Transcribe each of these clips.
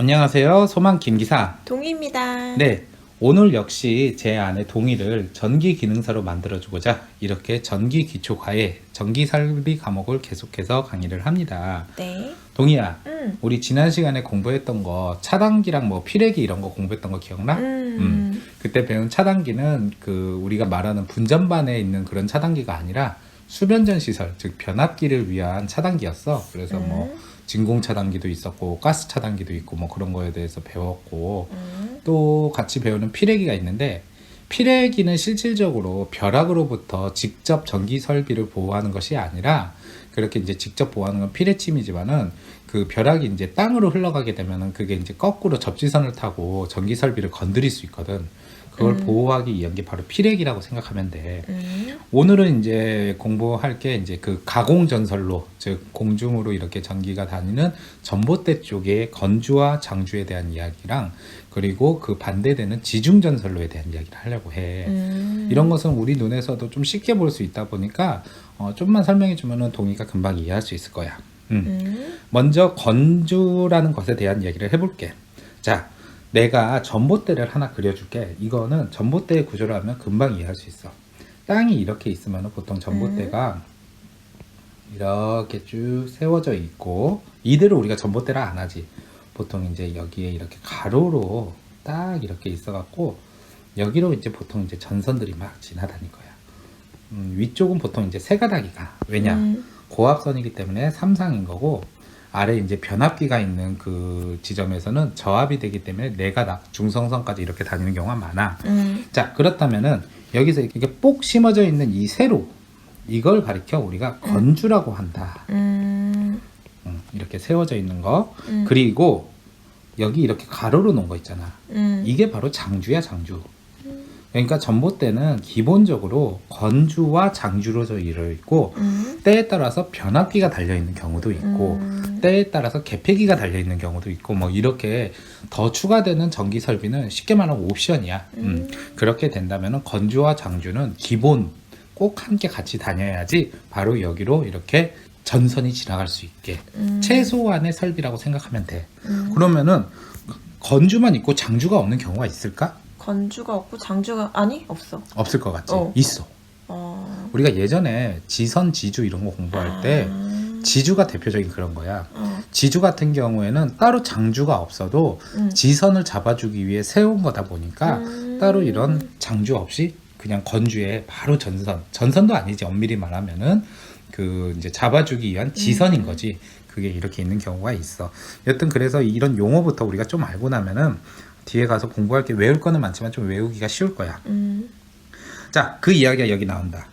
안녕하세요. 소망 김기사. 동희입니다. 네, 오늘 역시 제 아내 동의를 전기 기능사로 만들어주고자 이렇게 전기 기초과에 전기 설비 과목을 계속해서 강의를 합니다. 네. 동희야, 음. 우리 지난 시간에 공부했던 거 차단기랑 뭐 피레기 이런 거 공부했던 거 기억나? 그때 배운 차단기는 우리가 말하는 분전반에 있는 그런 차단기가 아니라 수변전 시설, 즉 변압기를 위한 차단기였어. 그래서 뭐 진공 차단기도 있었고 가스 차단기도 있고 뭐 그런 거에 대해서 배웠고 또 같이 배우는 피레기가 있는데, 피레기는 실질적으로 벼락으로부터 직접 전기 설비를 보호하는 것이 아니라, 그렇게 이제 직접 보호하는 건 피레침이지만은 그 벼락이 이제 땅으로 흘러가게 되면은 그게 이제 거꾸로 접지선을 타고 전기 설비를 건드릴 수 있거든. 그걸 보호하기 위한 게 바로 피레기라고 생각하면 돼. 오늘은 이제 공부할 게 이제 그 가공 전선로, 즉 공중으로 이렇게 전기가 다니는 전봇대 쪽의 건주와 장주에 대한 이야기랑, 그리고 그 반대되는 지중 전선로에 대한 이야기를 하려고 해. 이런 것은 우리 눈에서도 좀 쉽게 볼 수 있다 보니까 좀만 설명해 주면은 동의가 금방 이해할 수 있을 거야. 먼저 건주라는 것에 대한 이야기를 해볼게. 자, 내가 전봇대를 하나 그려줄게. 이거는 전봇대의 구조를 하면 금방 이해할 수 있어. 땅이 이렇게 있으면 보통 전봇대가 이렇게 쭉 세워져 있고, 이대로 우리가 전봇대를 안 하지. 보통 이제 여기에 이렇게 가로로 딱 이렇게 있어갖고 여기로 이제 보통 이제 전선들이 막 지나다닐 거야. 위쪽은 보통 이제 세 가닥이가. 왜냐? 고압선이기 때문에 삼상인 거고, 아래 이제 변압기가 있는 그 지점에서는 저압이 되기 때문에 네 가닥, 중성선까지 이렇게 다니는 경우가 많아. 자, 그렇다면은 여기서 이렇게 뽁 심어져 있는 이 세로, 이걸 가리켜 우리가 건주라고 한다. 이렇게 세워져 있는 거. 그리고 여기 이렇게 가로로 놓은 거 있잖아. 이게 바로 장주야, 장주. 그러니까 전봇대는 기본적으로 건주와 장주로 이루어 있고, 때에 따라서 변압기가 달려있는 경우도 있고, 때에 따라서 개폐기가 달려있는 경우도 있고, 뭐 이렇게 더 추가되는 전기 설비는 쉽게 말하면 옵션이야. 그렇게 된다면 건주와 장주는 기본 꼭 함께 같이 다녀야지 바로 여기로 이렇게 전선이 지나갈 수 있게 최소한의 설비라고 생각하면 돼. 그러면은 건주만 있고 장주가 없는 경우가 있을까? 건주가 없고 장주가 없어. 없을 것 같지? 있어. 우리가 예전에 지선, 지주 이런 거 공부할 때 지주가 대표적인 그런 거야. 지주 같은 경우에는 따로 장주가 없어도 지선을 잡아주기 위해 세운 거다 보니까 따로 이런 장주 없이 그냥 건주에 바로 전선도 아니지, 엄밀히 말하면은 그 이제 잡아주기 위한 지선인 거지. 그게 이렇게 있는 경우가 있어. 여튼 그래서 이런 용어부터 우리가 좀 알고 나면은 뒤에 가서 공부할 게 외울 거는 많지만 좀 외우기가 쉬울 거야. 자, 그 이야기가 여기 나온다.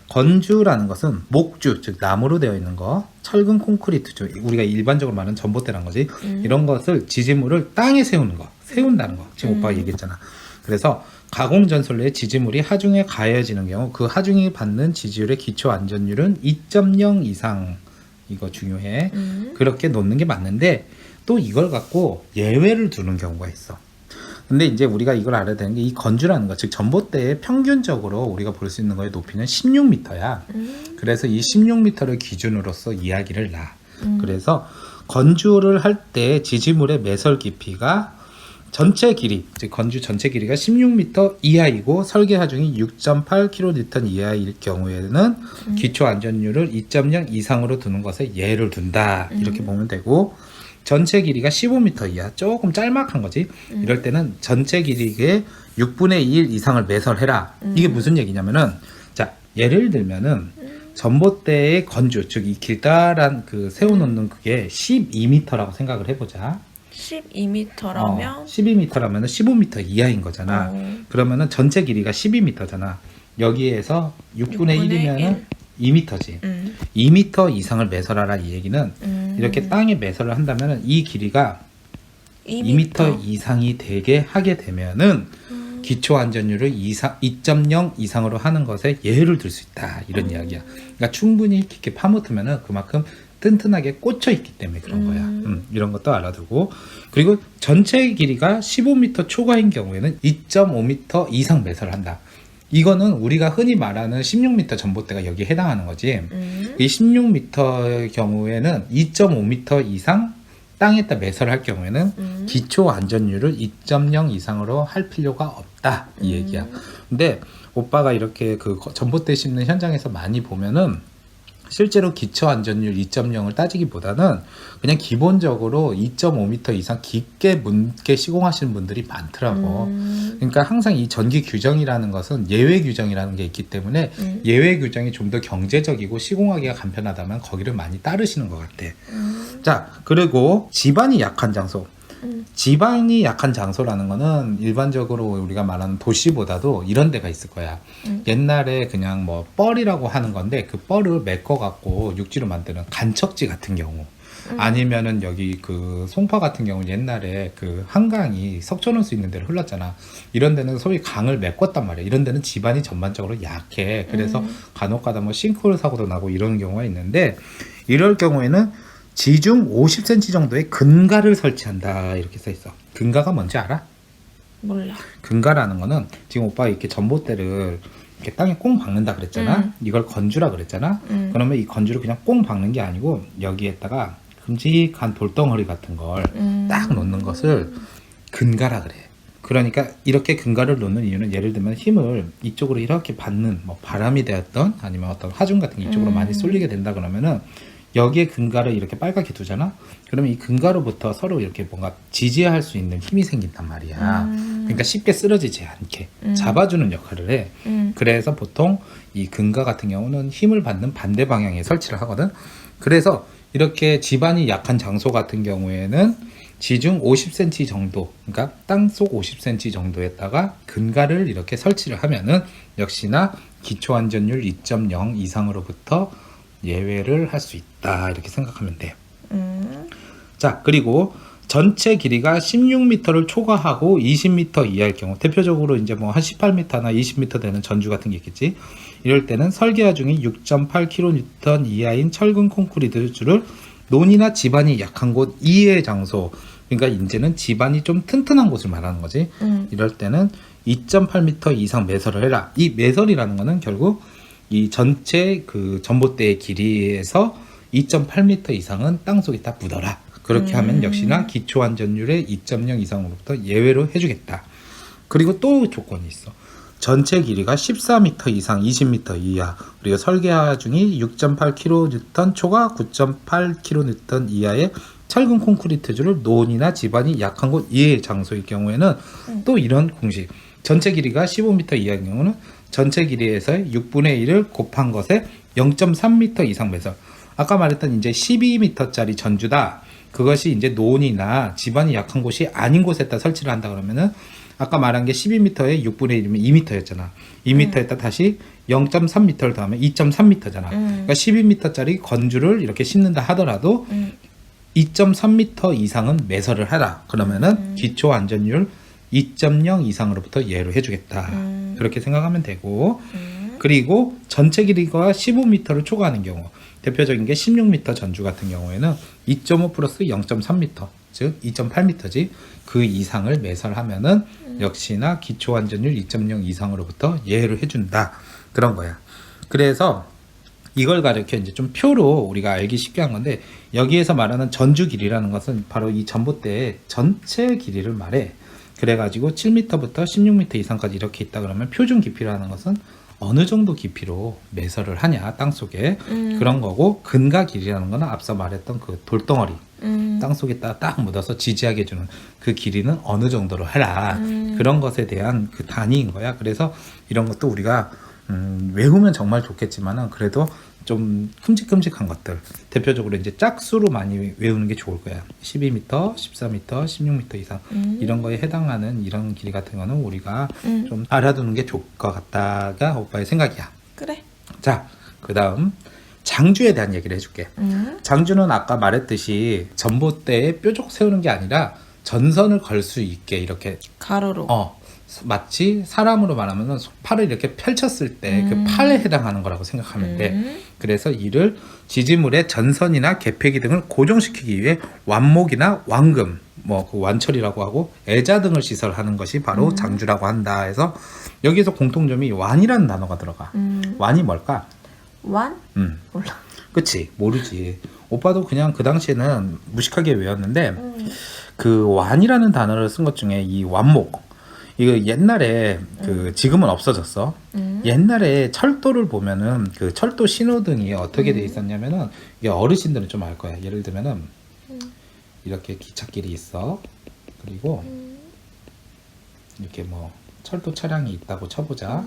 건주라는 것은 목주, 즉 나무로 되어 있는 거, 철근 콘크리트, 우리가 일반적으로 말하는 전봇대란 거지. 이런 것을, 지지물을 땅에 세우는 거, 세운다는 거. 지금 오빠가 얘기했잖아. 그래서 가공전선로의 지지물이 하중에 가해지는 경우 그 하중이 받는 지지율의 기초 안전율은 2.0 이상. 이거 중요해. 그렇게 놓는 게 맞는데, 또 이걸 갖고 예외를 두는 경우가 있어. 근데 이제 우리가 이걸 알아야 되는 게, 이 건주라는 거, 즉 전봇대의 평균적으로 우리가 볼 수 있는 거의 높이는 16m야. 그래서 이 16m를 기준으로서 이야기를 놔. 그래서 건주를 할 때 지지물의 매설 깊이가 전체 길이, 즉 건주 전체 길이가 16m 이하이고 설계 하중이 6.8kN 이하일 경우에는 기초 안전율을 2.0 이상으로 두는 것에 예를 둔다. 이렇게 보면 되고, 전체 길이가 15m 이하, 조금 짤막한 거지. 이럴 때는 전체 길이의 6분의 1 이상을 매설해라. 이게 무슨 얘기냐면은, 자, 예를 들면은 전봇대의 건주, 즉 이 길다란 그 세워놓는 그게 12m라고 생각을 해보자. 12m라면 12m라면 15m 이하인 거잖아. 그러면은 전체 길이가 12m잖아. 여기에서 6분의 1이면은 2m지. 2m 이상을 매설하라, 이 얘기는 이렇게 땅에 매설을 한다면 이 길이가 2m 이상이 되게 하게 되면은 기초 안전율을 2.0 이상으로 하는 것에 예를 들 수 있다, 이런 이야기야. 그러니까 충분히 깊게 파묻으면은 그만큼 튼튼하게 꽂혀 있기 때문에 그런 거야. 이런 것도 알아두고, 그리고 전체 길이가 15m 초과인 경우에는 2.5m 이상 매설을 한다. 이거는 우리가 흔히 말하는 16m 전봇대가 여기에 해당하는 거지. 이 16m의 경우에는 2.5m 이상 땅에다 매설을 할 경우에는 기초 안전율을 2.0 이상으로 할 필요가 없다 이 얘기야. 근데 오빠가 이렇게 그 전봇대 심는 현장에서 많이 보면은 실제로 기초 안전율 2.0을 따지기보다는 그냥 기본적으로 2.5m 이상 깊게 시공하시는 분들이 많더라고. 그러니까 항상 이 전기 규정이라는 것은 예외 규정이라는 게 있기 때문에 예외 규정이 좀 더 경제적이고 시공하기가 간편하다면 거기를 많이 따르시는 것 같아. 자, 그리고 지반이 약한 장소. 지방이 약한 장소라는 거는 일반적으로 우리가 말하는 도시보다도 이런 데가 있을 거야. 옛날에 그냥 뭐 뻘이라고 하는 건데 그 뻘을 메꿔 갖고 육지로 만드는 간척지 같은 경우, 아니면은 여기 그 송파 같은 경우 옛날에 그 한강이 석촌호수 있는 데로 흘렀잖아. 이런 데는 소위 강을 메꿨단 말이야. 이런 데는 지반이 전반적으로 약해. 그래서 간혹가다 뭐 싱크홀 사고도 나고 이런 경우가 있는데, 이럴 경우에는 지중 50cm 정도의 근가를 설치한다 이렇게 써 있어. 근가가 뭔지 알아? 몰라. 근가라는 거는 지금 오빠가 이렇게 전봇대를 이렇게 땅에 꽁 박는다 그랬잖아. 이걸 건주라 그랬잖아. 그러면 이 건주를 그냥 꽁 박는 게 아니고 여기에다가 큼직한 돌덩어리 같은 걸 딱 놓는 것을 근가라 그래. 그러니까 이렇게 근가를 놓는 이유는 예를 들면 힘을 이쪽으로 이렇게 받는 뭐 바람이 되었던 아니면 어떤 하중 같은 게 이쪽으로 많이 쏠리게 된다 그러면은 여기에 근가를 이렇게 빨갛게 두잖아? 그러면 이 근가로부터 서로 이렇게 뭔가 지지할 수 있는 힘이 생긴단 말이야. 그러니까 쉽게 쓰러지지 않게 잡아주는 역할을 해. 그래서 보통 이 근가 같은 경우는 힘을 받는 반대 방향에 설치를 하거든. 그래서 이렇게 지반이 약한 장소 같은 경우에는 지중 50cm 정도, 그러니까 땅속 50cm 정도에다가 근가를 이렇게 설치를 하면은 역시나 기초안전율 2.0 이상으로부터 예외를 할 수 있다 이렇게 생각하면 돼. 자, 그리고 전체 길이가 16m를 초과하고 20m 이하일 경우, 대표적으로 이제 뭐 한 18m나 20m 되는 전주 같은 게 있겠지. 이럴 때는 설계화 중에 6.8kN 이하인 철근 콘크리트를 논이나 지반이 약한 곳 이외의 장소, 그러니까 이제는 지반이 좀 튼튼한 곳을 말하는 거지. 이럴 때는 2.8m 이상 매설을 해라. 이 매설이라는 거는 결국 이 전체 그 전봇대의 길이에서 2.8m 이상은 땅속에 다 묻어라. 그렇게 하면 역시나 기초안전율의 2.0 이상으로부터 예외로 해주겠다. 그리고 또 조건이 있어. 전체 길이가 14m 이상 20m 이하, 그리고 설계화 중이 6.8kN 초과 9.8kN 이하의 철근 콘크리트줄을 논이나 지반이 약한 곳 이외의 장소일 경우에는 또 이런 공식. 전체 길이가 15m 이하인 경우는 전체 길이에서의 6분의 1을 곱한 것에 0.3m 이상 매설. 아까 말했던 이제 12m짜리 전주다. 그것이 이제 논이나 지반이 약한 곳이 아닌 곳에다 설치를 한다 그러면은 아까 말한 게 12m에 6분의 1이면 2m였잖아. 2m에다 다시 0.3m를 더하면 2.3m잖아. 그러니까 12m짜리 건주를 이렇게 심는다 하더라도 2.3m 이상은 매설을 하라. 그러면은 기초 안전율 2.0 이상으로부터 예로 해주겠다. 그렇게 생각하면 되고, 그리고 전체 길이가 15m를 초과하는 경우, 대표적인 게 16m 전주 같은 경우에는 2.5 플러스 0.3m, 즉 2.8m지 그 이상을 매설하면은 역시나 기초안전율 2.0 이상으로부터 예외를 해준다. 그런 거야. 그래서 이걸 가르쳐 이제 좀 표로 우리가 알기 쉽게 한 건데, 여기에서 말하는 전주 길이라는 것은 바로 이 전봇대의 전체 길이를 말해. 그래가지고 7m부터 16m 이상까지 이렇게 있다 그러면 표준 깊이라는 것은 어느 정도 깊이로 매설을 하냐 땅속에 그런 거고, 근가 길이라는 거는 앞서 말했던 그 돌덩어리 땅속에다 딱 묻어서 지지하게 해주는 그 길이는 어느 정도로 해라. 그런 것에 대한 그 단위인 거야. 그래서 이런 것도 우리가 외우면 정말 좋겠지만은 그래도 좀 큼직큼직한 것들, 대표적으로 이제 짝수로 많이 외우는 게 좋을 거야. 12m, 14m, 16m 이상 이런 거에 해당하는 이런 길이 같은 거는 우리가 좀 알아두는 게 좋을 것 같다가 오빠의 생각이야. 그래. 자, 그 다음 장주에 대한 얘기를 해줄게. 장주는 아까 말했듯이 전봇대에 뾰족 세우는 게 아니라 전선을 걸 수 있게 이렇게 가로로. 마치 사람으로 말하면 팔을 이렇게 펼쳤을 때 그 팔에 해당하는 거라고 생각하면 돼. 그래서 이를 지지물의 전선이나 개폐기 등을 고정시키기 위해 완목이나 완금, 뭐 그 완철이라고 하고 애자 등을 시설하는 것이 바로 장주라고 한다 해서 여기서 공통점이 완이라는 단어가 들어가. 완이 뭘까? 완? 몰라. 그치, 모르지. 오빠도 그냥 그 당시에는 무식하게 외웠는데 그 완이라는 단어를 쓴 것 중에 이 완목 이거 옛날에 그 지금은 없어졌어. 옛날에 철도를 보면은 그 철도 신호등이 어떻게 돼 있었냐면은 이게 어르신들은 좀 알 거야. 예를 들면은 이렇게 기찻길이 있어. 그리고 이렇게 뭐 철도 차량이 있다고 쳐보자.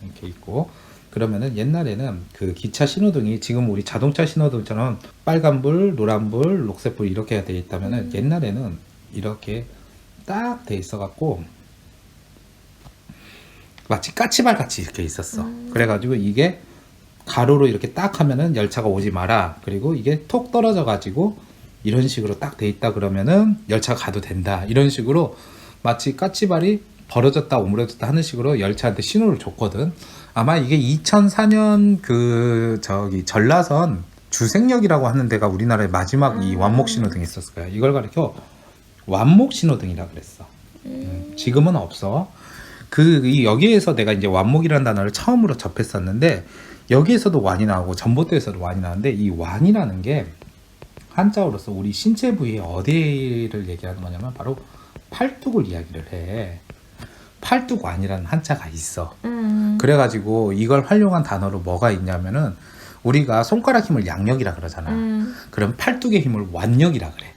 이렇게 있고 그러면은 옛날에는 그 기차 신호등이 지금 우리 자동차 신호등처럼 빨간불, 노란불, 녹색불 이렇게 돼 있다면은 옛날에는 이렇게 딱 돼 있어 갖고 마치 까치발 같이 이렇게 있었어. 그래가지고 이게 가로로 이렇게 딱 하면은 열차가 오지 마라. 그리고 이게 톡 떨어져 가지고 이런 식으로 딱 돼 있다 그러면은 열차가 가도 된다. 이런 식으로 마치 까치발이 벌어졌다 오므려졌다 하는 식으로 열차한테 신호를 줬거든. 아마 이게 2004년 그 저기 전라선 주생역이라고 하는 데가 우리나라의 마지막 이 완목 신호등이 있었을 거야. 이걸 가리켜 완목 신호등이라 그랬어. 지금은 없어. 여기에서 내가 이제 완목이라는 단어를 처음으로 접했었는데 여기에서도 완이 나오고 전봇대에서도 완이 나오는데 이 완이라는 게 한자어로서 우리 신체 부위의 어디를 얘기하는 거냐면 바로 팔뚝을 이야기를 해. 팔뚝완이라는 한자가 있어. 그래가지고 이걸 활용한 단어로 뭐가 있냐면은 우리가 손가락 힘을 양력이라 그러잖아. 그럼 팔뚝의 힘을 완력이라 그래.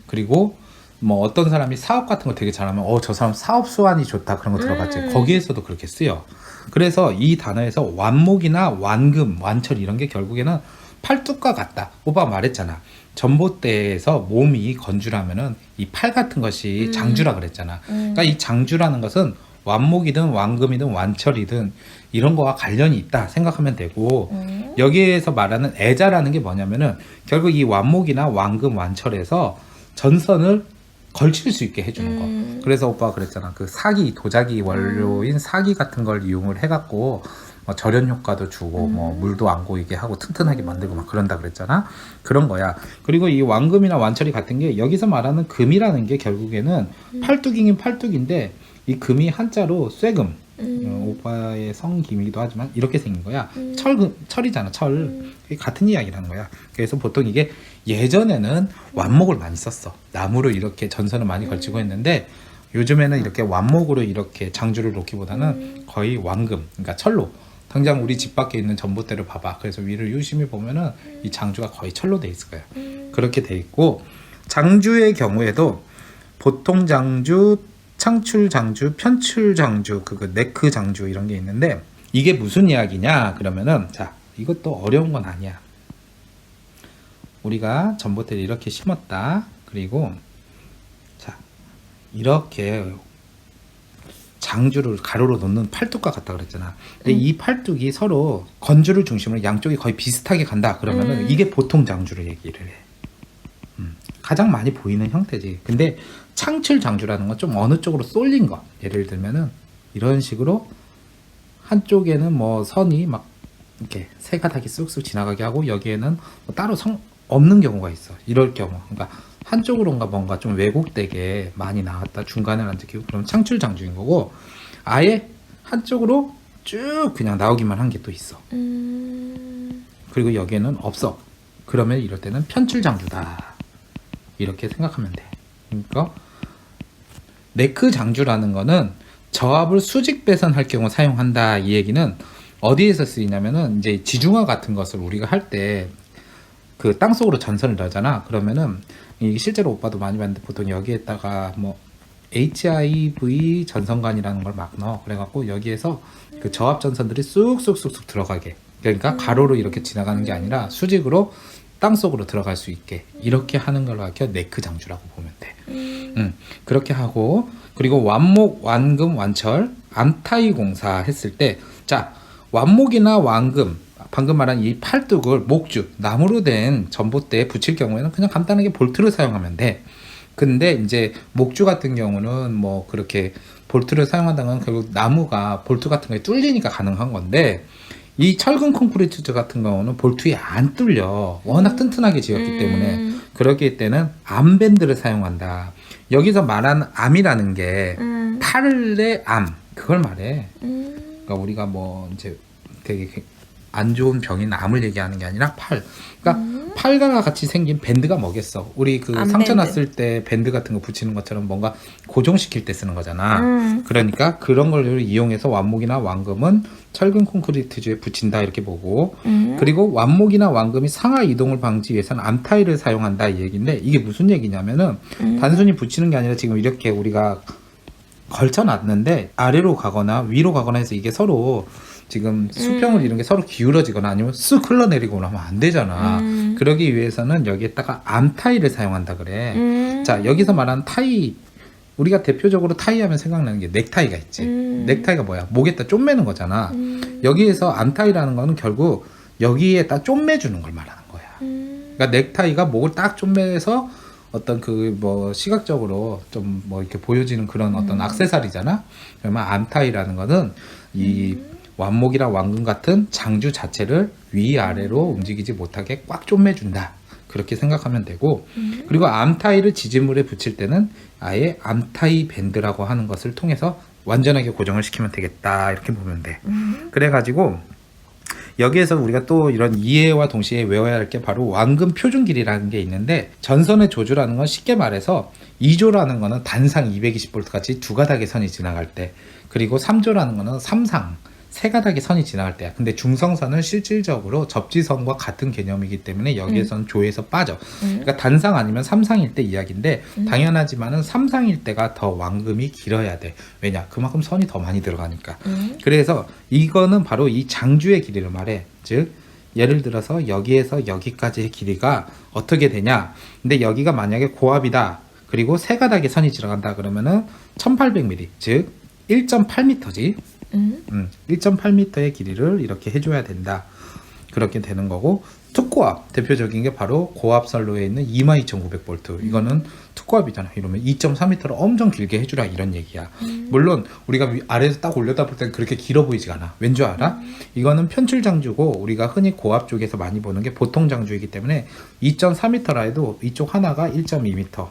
그리고 뭐 어떤 사람이 사업 같은 거 되게 잘하면 저 사람 사업 수완이 좋다 그런 거 들어봤지. 거기에서도 그렇게 쓰여. 그래서 이 단어에서 완목이나 완금, 완철 이런 게 결국에는 팔뚝과 같다. 오빠 말했잖아. 전봇대에서 몸이 건주라면은 이 팔 같은 것이 장주라 그랬잖아. 그러니까 이 장주라는 것은 완목이든 완금이든 완철이든 이런 거와 관련이 있다 생각하면 되고 여기에서 말하는 애자라는 게 뭐냐면은 결국 이 완목이나 완금, 완철에서 전선을 걸칠 수 있게 해주는 거. 그래서 오빠가 그랬잖아. 그 사기, 도자기 원료인 사기 같은 걸 이용을 해갖고 뭐 절연 효과도 주고 뭐 물도 안 고이게 하고 튼튼하게 만들고 막 그런다 그랬잖아. 그런 거야. 그리고 이 완금이나 완철이 같은 게 여기서 말하는 금이라는 게 결국에는 팔뚝이긴 팔뚝인데 이 금이 한자로 쇠금. 오빠의 성김이기도 하지만 이렇게 생긴 거야. 철이잖아. 철. 같은 이야기라는 거야. 그래서 보통 이게 예전에는 완목을 많이 썼어. 나무로 이렇게 전선을 많이 걸치고 했는데 요즘에는 이렇게 완목으로 이렇게 장주를 놓기보다는 거의 완금, 그러니까 철로. 당장 우리 집 밖에 있는 전봇대를 봐봐. 그래서 위를 유심히 보면은 이 장주가 거의 철로 돼 있을 거야. 그렇게 돼 있고 장주의 경우에도 보통 장주, 창출 장주, 편출 장주, 네크 장주 이런 게 있는데 이게 무슨 이야기냐? 그러면은 자, 이것도 어려운 건 아니야. 우리가 전봇대를 이렇게 심었다. 그리고 자, 이렇게 장주를 가로로 놓는 팔뚝과 같다 그랬잖아. 근데 이 팔뚝이 서로 건주를 중심으로 양쪽이 거의 비슷하게 간다. 그러면은 이게 보통 장주를 얘기를 해. 가장 많이 보이는 형태지. 근데 창출 장주라는 건 좀 어느 쪽으로 쏠린 거. 예를 들면은 이런 식으로 한쪽에는 뭐 선이 막 이렇게 세 가닥이 쑥쑥 지나가게 하고 여기에는 뭐 따로 없는 경우가 있어. 이럴 경우. 그러니까 한쪽으로인가 뭔가 좀 왜곡되게 많이 나왔다. 중간에 안 찍히고 그럼 창출 장주인 거고 아예 한쪽으로 쭉 그냥 나오기만 한 게 또 있어. 그리고 여기에는 없어. 그러면 이럴 때는 편출 장주다. 이렇게 생각하면 돼. 그러니까 네크 장주라는 거는 저압을 수직 배선할 경우 사용한다. 이 얘기는 어디에서 쓰이냐면은 이제 지중화 같은 것을 우리가 할 때 그 땅속으로 전선을 넣잖아. 그러면은 이게 실제로 오빠도 많이 봤는데 보통 여기에다가 뭐 HIV 전선관이라는 걸 막 넣어. 그래갖고 여기에서 그 저압 전선들이 쑥쑥쑥쑥 들어가게. 그러니까 가로로 이렇게 지나가는 게 아니라 수직으로 땅속으로 들어갈 수 있게 이렇게 하는 걸 가르쳐 네크 장주라고 보면 돼. 그렇게 하고 그리고 완목, 완금, 완철, 암타이 공사 했을 때 자, 완목이나 완금 방금 말한 이 팔뚝을 목주, 나무로 된 전봇대에 붙일 경우에는 그냥 간단하게 볼트를 사용하면 돼. 근데 이제 목주 같은 경우는 뭐 그렇게 볼트를 사용한다는 건 결국 나무가 볼트 같은 거에 뚫리니까 가능한 건데 이 철근 콘크리트 같은 경우는 볼트에 안 뚫려. 워낙 튼튼하게 지었기 때문에 그렇기 때는 암밴드를 사용한다. 여기서 말하는 암이라는 게 팔의 암 그걸 말해. 그러니까 우리가 뭐 이제 되게 안 좋은 병인 암을 얘기하는 게 아니라 팔. 그러니까 팔과 같이 생긴 밴드가 뭐겠어? 우리 그 암밴드. 상처 났을 때 밴드 같은 거 붙이는 것처럼 뭔가 고정시킬 때 쓰는 거잖아. 그러니까 그런 걸 이용해서 완목이나 완금은 철근 콘크리트주에 붙인다 이렇게 보고, 그리고 완목이나 완금이 상하 이동을 방지 위해서는 암타일을 사용한다 이 얘기인데, 이게 무슨 얘기냐면은 단순히 붙이는 게 아니라 지금 이렇게 우리가 걸쳐놨는데 아래로 가거나 위로 가거나 해서 이게 서로 지금 수평을 이런 게 서로 기울어지거나 아니면 쓱 흘러내리거나 하면 안 되잖아. 그러기 위해서는 여기에다가 암타이를 사용한다 그래. 자, 여기서 말하는 타이, 우리가 대표적으로 타이 하면 생각나는 게 넥타이가 있지. 넥타이가 뭐야? 목에다 쪼매는 거잖아. 여기에서 암타이라는 거는 결국 여기에다 쪼매주는 걸 말하는 거야. 그러니까 넥타이가 목을 딱 쪼매서 어떤 그 뭐 시각적으로 좀 뭐 이렇게 보여지는 그런 어떤 액세서리잖아. 그러면 암타이라는 거는 이 완목이랑 완금 같은 장주 자체를 위아래로 움직이지 못하게 꽉 쪼매준다. 그렇게 생각하면 되고, 그리고 암타이를 지지물에 붙일 때는 아예 암타이 밴드라고 하는 것을 통해서 완전하게 고정을 시키면 되겠다. 이렇게 보면 돼. 그래가지고 여기에서 우리가 또 이런 이해와 동시에 외워야 할 게 바로 완금 표준 길이라는 게 있는데, 전선의 조주라는 건 쉽게 말해서 2조라는 거는 단상 220V 같이 두 가닥의 선이 지나갈 때, 그리고 3조라는 거는 3상 세 가닥의 선이 지나갈 때야. 근데 중성선은 실질적으로 접지선과 같은 개념이기 때문에 여기에서는 조에서 빠져. 그러니까 단상 아니면 3상일 때 이야기인데, 당연하지만은 3상일 때가 더 완금이 길어야 돼. 왜냐? 그만큼 선이 더 많이 들어가니까. 그래서 이거는 바로 이 장주의 길이를 말해. 즉 예를 들어서 여기에서 여기까지의 길이가 어떻게 되냐. 근데 여기가 만약에 고압이다. 그리고 세 가닥의 선이 지나간다 그러면은 1800mm, 즉 1.8m지. 1.8m의 길이를 이렇게 해줘야 된다. 그렇게 되는 거고, 특고압 대표적인 게 바로 고압선로에 있는 22,900V. 이거는 특고압이잖아. 이러면 2.4m를 엄청 길게 해주라 이런 얘기야. 물론 우리가 아래에서 딱 올려다 볼 때 그렇게 길어 보이지가 않아. 왠 줄 알아? 이거는 편출 장주고 우리가 흔히 고압 쪽에서 많이 보는 게 보통 장주이기 때문에 2.4m라 해도 이쪽 하나가 1.2m,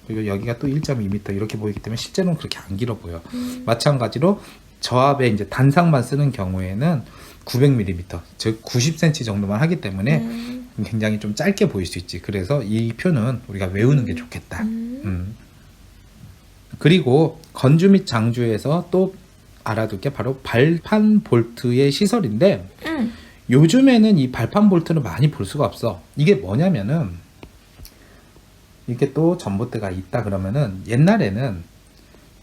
그리고 여기가 또 1.2m 이렇게 보이기 때문에 실제로는 그렇게 안 길어 보여. 마찬가지로 저압에 이제 단상만 쓰는 경우에는 900mm, 즉 90cm 정도만 하기 때문에 굉장히 좀 짧게 보일 수 있지. 그래서 이 표는 우리가 외우는 게 좋겠다. 그리고 건주 및 장주에서 또 알아둘 게 바로 발판 볼트의 시설인데, 요즘에는 이 발판 볼트를 많이 볼 수가 없어. 이게 뭐냐면은, 이렇게 또 전봇대가 있다 그러면은 옛날에는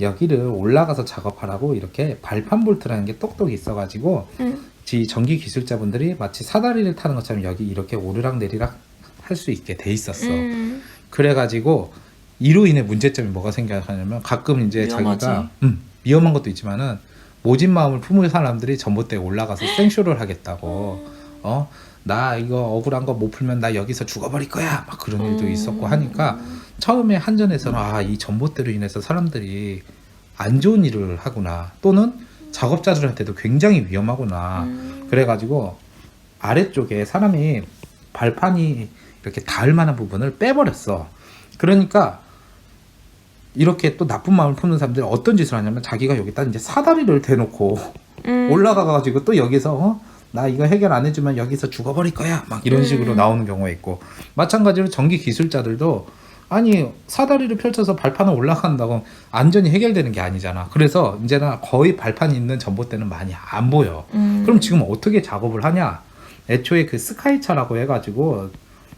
여기를 올라가서 작업하라고 이렇게 발판 볼트라는 게 똑똑히 있어가지고 전기 기술자분들이 마치 사다리를 타는 것처럼 여기 이렇게 오르락 내리락 할 수 있게 돼 있었어. 그래가지고 이로 인해 문제점이 뭐가 생겨나냐면, 가끔 이제 위험하지. 자기가 위험한 것도 있지만은 모진 마음을 품을 사람들이 전봇대에 올라가서 생쇼를 하겠다고, 나 이거 억울한 거 못 풀면 나 여기서 죽어버릴 거야, 막 그런 일도 있었고 하니까 처음에 한전에서는 이 전봇대로 인해서 사람들이 안 좋은 일을 하구나, 또는 작업자들한테도 굉장히 위험하구나, 그래가지고 아래쪽에 사람이 발판이 이렇게 닿을 만한 부분을 빼버렸어. 그러니까 이렇게 또 나쁜 마음을 품는 사람들이 어떤 짓을 하냐면, 자기가 여기다 이제 사다리를 대놓고 올라가가지고 또 여기서 나 이거 해결 안 해주면 여기서 죽어버릴 거야, 막 이런 식으로 나오는 경우가 있고, 마찬가지로 전기 기술자들도 아니 사다리를 펼쳐서 발판을 올라간다고 안전이 해결되는 게 아니잖아. 그래서 이제는 거의 발판이 있는 전봇대는 많이 안 보여. 그럼 지금 어떻게 작업을 하냐? 애초에 그 스카이차라고 해가지고,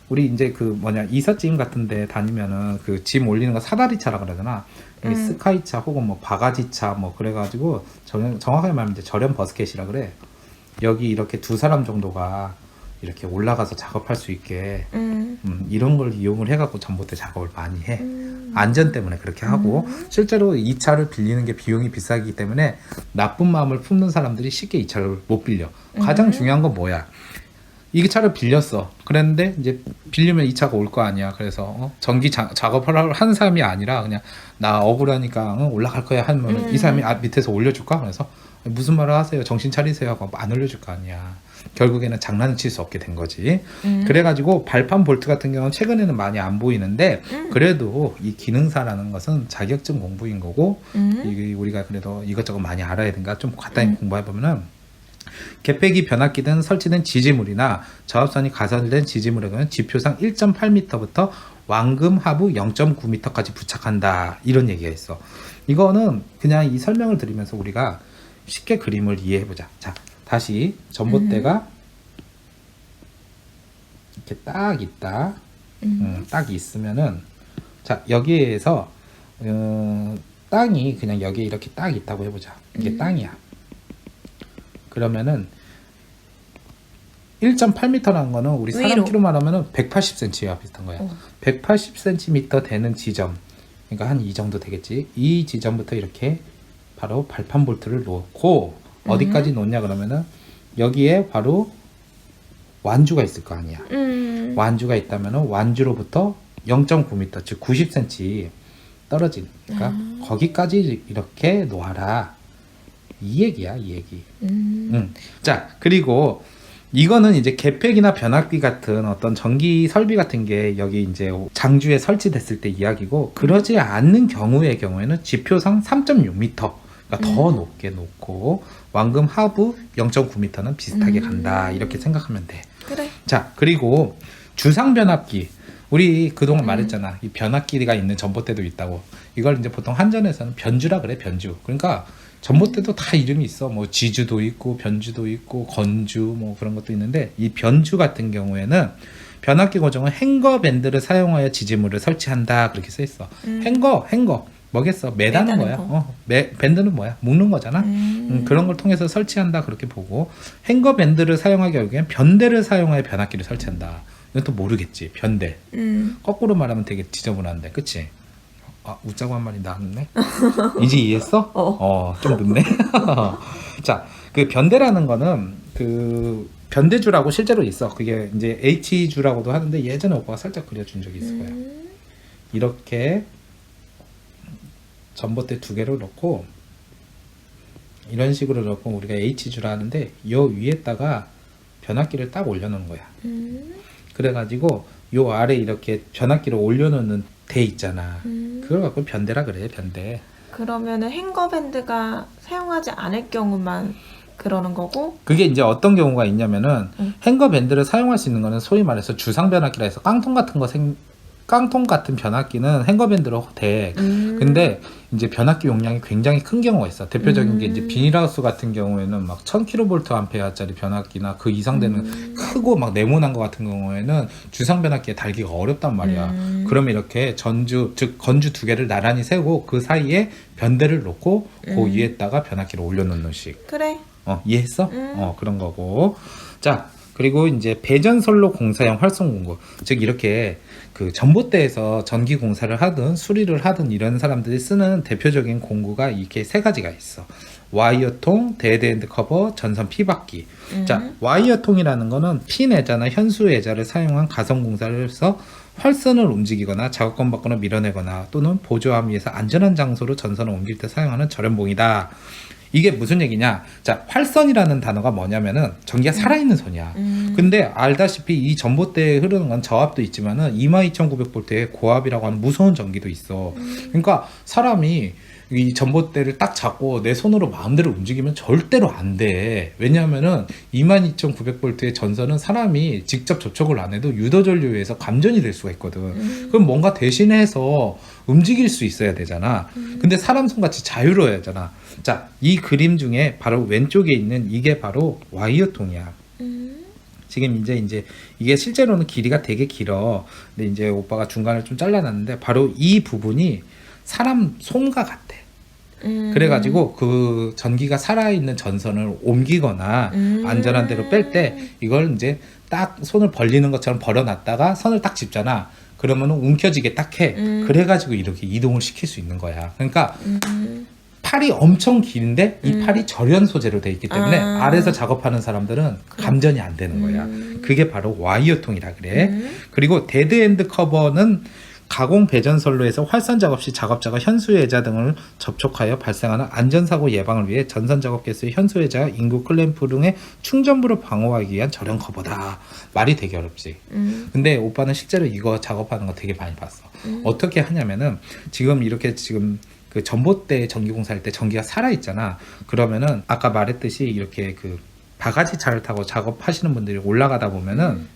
우리 이제 그 이삿짐 같은 데 다니면은 그 짐 올리는 거 사다리차라 그러잖아. 이 스카이차 혹은 뭐 바가지차 뭐 그래가지고 정확하게 말하면 이제 저렴 버스켓이라 그래. 여기 이렇게 두 사람 정도가 이렇게 올라가서 작업할 수 있게 이런 걸 이용을 해갖고 전봇대 작업을 많이 해. 안전 때문에 그렇게 하고, 실제로 이 차를 빌리는 게 비용이 비싸기 때문에 나쁜 마음을 품는 사람들이 쉽게 이 차를 못 빌려. 가장 중요한 건 뭐야? 이 차를 빌렸어. 그랬는데 이제 빌리면 이 차가 올 거 아니야. 그래서 전기 작업을 하는 사람이 아니라 그냥 나 억울하니까 올라갈 거야 하면 이 사람이 밑에서 올려줄까? 그래서 무슨 말을 하세요? 정신 차리세요 하고 안 올려줄 거 아니야. 결국에는 장난을 칠 수 없게 된 거지. 그래가지고 발판 볼트 같은 경우는 최근에는 많이 안 보이는데, 그래도 이 기능사라는 것은 자격증 공부인 거고, 우리가 그래도 이것저것 많이 알아야 되니까 좀 간단히 공부해보면은 계폐기 변압기 등 설치된 지지물이나 저압선이 가설된 지지물의 경우는 지표상 1.8m부터 완금 하부 0.9m까지 부착한다. 이런 얘기가 있어. 이거는 그냥 이 설명을 드리면서 우리가 쉽게 그림을 이해해보자. 자, 다시 전봇대가 이렇게 딱 있다. 딱 있으면은, 자, 여기에서 땅이 그냥 여기에 이렇게 딱 있다고 해보자. 이게 땅이야. 그러면은 1.8m라는 거는 우리 사람 위로. 키로 말하면은 180cm와 비슷한 거야. 180cm 되는 지점, 그러니까 한 이 정도 되겠지. 이 지점부터 이렇게 바로 발판 볼트를 놓고 어디까지 놓냐 그러면은 여기에 바로 완주가 있을 거 아니야. 완주가 있다면은 완주로부터 0.9m, 즉 90cm 떨어지니까 거기까지 이렇게 놓아라. 이 얘기야, 이 얘기. 자, 그리고 이거는 이제 계폐기나 변압기 같은 어떤 전기 설비 같은 게 여기 이제 장주에 설치됐을 때 이야기고, 그러지 않는 경우에는 지표상 3.6m, 그러니까 더 높게 놓고 완금 하부 0.9m는 비슷하게 간다. 이렇게 생각하면 돼. 그래. 자, 그리고 주상 변압기. 우리 그동안 말했잖아. 이 변압기가 있는 전봇대도 있다고. 이걸 이제 보통 한전에서는 변주라 그래, 변주. 그러니까 전봇대도 다 이름이 있어. 뭐 지주도 있고 변주도 있고 건주 뭐 그런 것도 있는데, 이 변주 같은 경우에는 변압기 고정은 행거 밴드를 사용하여 지지물을 설치한다. 그렇게 써 있어. 행거 뭐겠어? 매다는 거야. 거. 밴드는 뭐야? 묶는 거잖아. 그런 걸 통해서 설치한다. 그렇게 보고, 행거 밴드를 사용하기 위해 변대를 사용하여 변압기를 설치한다. 이건 또 모르겠지. 변대. 거꾸로 말하면 되게 지저분한데, 그치? 아, 웃자고 한 말이 나왔네. 이제 이해했어? 좀 늦네. 자, 그 변대라는 거는 그 변대주라고 실제로 있어. 그게 이제 H주라고도 하는데, 예전에 오빠가 살짝 그려준 적이 있을 거야. 이렇게 전봇대 두 개를 넣고 이런 식으로 넣고 우리가 H주라 하는데, 요 위에다가 변압기를 딱 올려놓는 거야. 그래가지고 요 아래 이렇게 변압기를 올려놓는 대 있잖아. 그걸 갖고 변대라 그래, 변대. 그러면은 행거밴드가 사용하지 않을 경우만 그러는 거고. 그게 이제 어떤 경우가 있냐면은 행거 밴드를 사용할 수 있는 거는 소위 말해서 주상 변압기라 해서 깡통 같은 변압기는 행거 밴드로 돼. 근데 이제 변압기 용량이 굉장히 큰 경우가 있어. 대표적인 게 이제 비닐하우스 같은 경우에는 막 1000kVA짜리 변압기나 그 이상 되는 크고 막 네모난 것 같은 경우에는 주상 변압기에 달기가 어렵단 말이야. 그러면 이렇게 전주, 즉 건주 두 개를 나란히 세고 그 사이에 변대를 놓고 그 위에다가 변압기를 올려놓는 식. 그래. 이해했어? 그런 거고. 자, 그리고 이제 배전선로 공사용 활성 공구, 즉 이렇게 그 전봇대에서 전기 공사를 하든 수리를 하든 이런 사람들이 쓰는 대표적인 공구가 이렇게 세 가지가 있어. 와이어통, 데드엔드 커버, 전선 피박기. 자, 와이어통이라는 거는 핀애자나 현수애자를 사용한 가성 공사를 해서 활선을 움직이거나 작업권 밖으로 밀어내거나 또는 보조함 위에서 안전한 장소로 전선을 옮길 때 사용하는 절연봉이다. 이게 무슨 얘기냐? 자, 활선이라는 단어가 뭐냐면은 전기가 살아있는 선이야. 근데 알다시피 이 전봇대에 흐르는 건 저압도 있지만은 22,900V의 고압이라고 하는 무서운 전기도 있어. 그러니까 사람이 이 전봇대를 딱 잡고 내 손으로 마음대로 움직이면 절대로 안 돼. 왜냐하면은 22,900V의 전선은 사람이 직접 접촉을 안 해도 유도전류에 의해서 감전이 될 수가 있거든. 그럼 뭔가 대신해서 움직일 수 있어야 되잖아. 근데 사람 손같이 자유로워야 하잖아. 자, 이 그림 중에 바로 왼쪽에 있는 이게 바로 와이어통이야. 지금 이제 이게 실제로는 길이가 되게 길어. 근데 이제 오빠가 중간을 좀 잘라놨는데 바로 이 부분이 사람 손과 같아. 그래가지고 그 전기가 살아있는 전선을 옮기거나 안전한 데로 뺄 때 이걸 이제 딱 손을 벌리는 것처럼 벌어놨다가 선을 딱 짚잖아. 그러면은 움켜쥐게 딱 해. 그래가지고 이렇게 이동을 시킬 수 있는 거야. 그러니까 팔이 엄청 긴데 이 팔이 절연 소재로 돼 있기 때문에 아래에서 작업하는 사람들은 감전이 안 되는 거야. 그게 바로 와이어통이라 그래. 그리고 데드엔드 커버는 가공 배전선로에서 활선 작업 시 작업자가 현수애자 등을 접촉하여 발생하는 안전사고 예방을 위해 전선 작업 개수의 현수애자, 인구 클램프 등의 충전부를 방어하기 위한 절연 커버다. 말이 되게 어렵지. 근데 오빠는 실제로 이거 작업하는 거 되게 많이 봤어. 어떻게 하냐면은 지금 이렇게 그 전봇대 전기공사할 때 전기가 살아있잖아. 그러면은 아까 말했듯이 이렇게 그 바가지 차를 타고 작업하시는 분들이 올라가다 보면은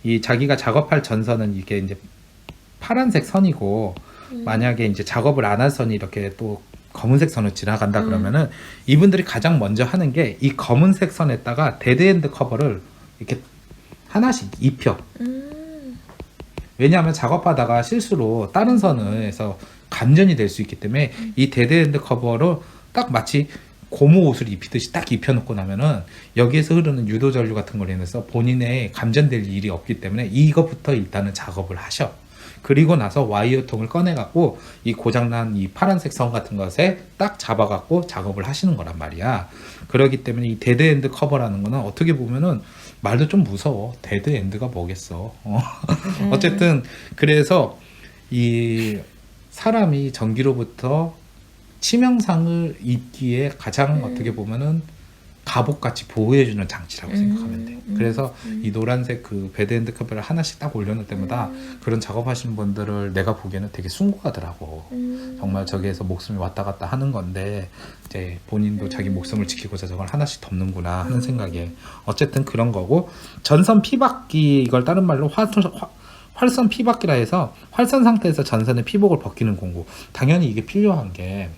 이 자기가 작업할 전선은 이게 이제 파란색 선이고 만약에 이제 작업을 안 한 선이 이렇게 또 검은색 선을 지나간다 그러면은 이분들이 가장 먼저 하는 게 이 검은색 선에다가 데드엔드 커버를 이렇게 하나씩 입혀. 왜냐하면 작업하다가 실수로 다른 선에서 감전이 될 수 있기 때문에 이 데드엔드 커버로 딱 마치 고무 옷을 입히듯이 딱 입혀놓고 나면은 여기에서 흐르는 유도 전류 같은 걸로 인해서 본인의 감전될 일이 없기 때문에 이것부터 일단은 작업을 하셔. 그리고 나서 와이어통을 꺼내갖고 이 고장난 이 파란색 선 같은 것에 딱 잡아갖고 작업을 하시는 거란 말이야. 그렇기 때문에 이 데드엔드 커버라는 거는 어떻게 보면은 말도 좀 무서워. 데드엔드가 뭐겠어. 어쨌든 그래서 이 사람이 전기로부터 치명상을 입기에 가장 어떻게 보면은 갑옷같이 보호해주는 장치라고 생각하면 돼. 그래서 이 노란색 그 베드엔드 커버를 하나씩 딱 올려놓을 때마다 그런 작업하시는 분들을 내가 보기에는 되게 숭고하더라고. 정말 저기에서 목숨이 왔다 갔다 하는 건데 이제 본인도 자기 목숨을 지키고자 저걸 하나씩 덮는구나 하는 생각에 어쨌든 그런 거고, 전선 피박기, 이걸 다른 말로 활선 피박기라 해서 활선 상태에서 전선의 피복을 벗기는 공구. 당연히 이게 필요한 게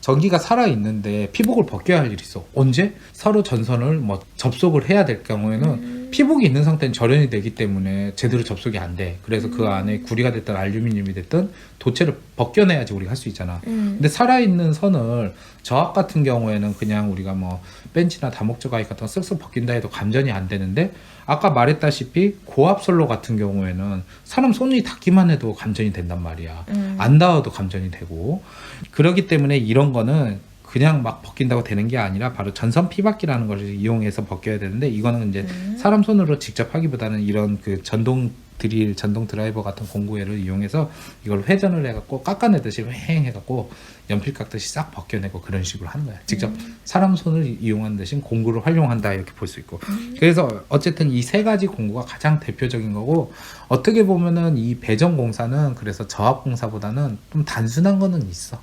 전기가 살아있는데 피복을 벗겨야 할 일이 있어. 언제? 서로 전선을 뭐 접속을 해야 될 경우에는 피복이 있는 상태는 절연이 되기 때문에 제대로 접속이 안 돼. 그래서 그 안에 구리가 됐든 알루미늄이 됐든 도체를 벗겨내야지 우리가 할 수 있잖아. 근데 살아있는 선을 저압 같은 경우에는 그냥 우리가 뭐 벤치나 다목적 가위 같은 거 쓱쓱 벗긴다 해도 감전이 안 되는데, 아까 말했다시피 고압 선로 같은 경우에는 사람 손이 닿기만 해도 감전이 된단 말이야. 안 닿아도 감전이 되고. 그렇기 때문에 이런 거는 그냥 막 벗긴다고 되는 게 아니라 바로 전선 피박기라는 걸 이용해서 벗겨야 되는데, 이거는 이제 사람 손으로 직접 하기보다는 이런 그 전동 드릴, 전동 드라이버 같은 공구회를 이용해서 이걸 회전을 해갖고 깎아내듯이 휑 해갖고 연필 깎듯이 싹 벗겨내고 그런 식으로 하는 거야. 직접 사람 손을 이용한 대신 공구를 활용한다 이렇게 볼 수 있고. 그래서 어쨌든 이 세 가지 공구가 가장 대표적인 거고, 어떻게 보면은 이 배전 공사는 그래서 저압 공사보다는 좀 단순한 거는 있어.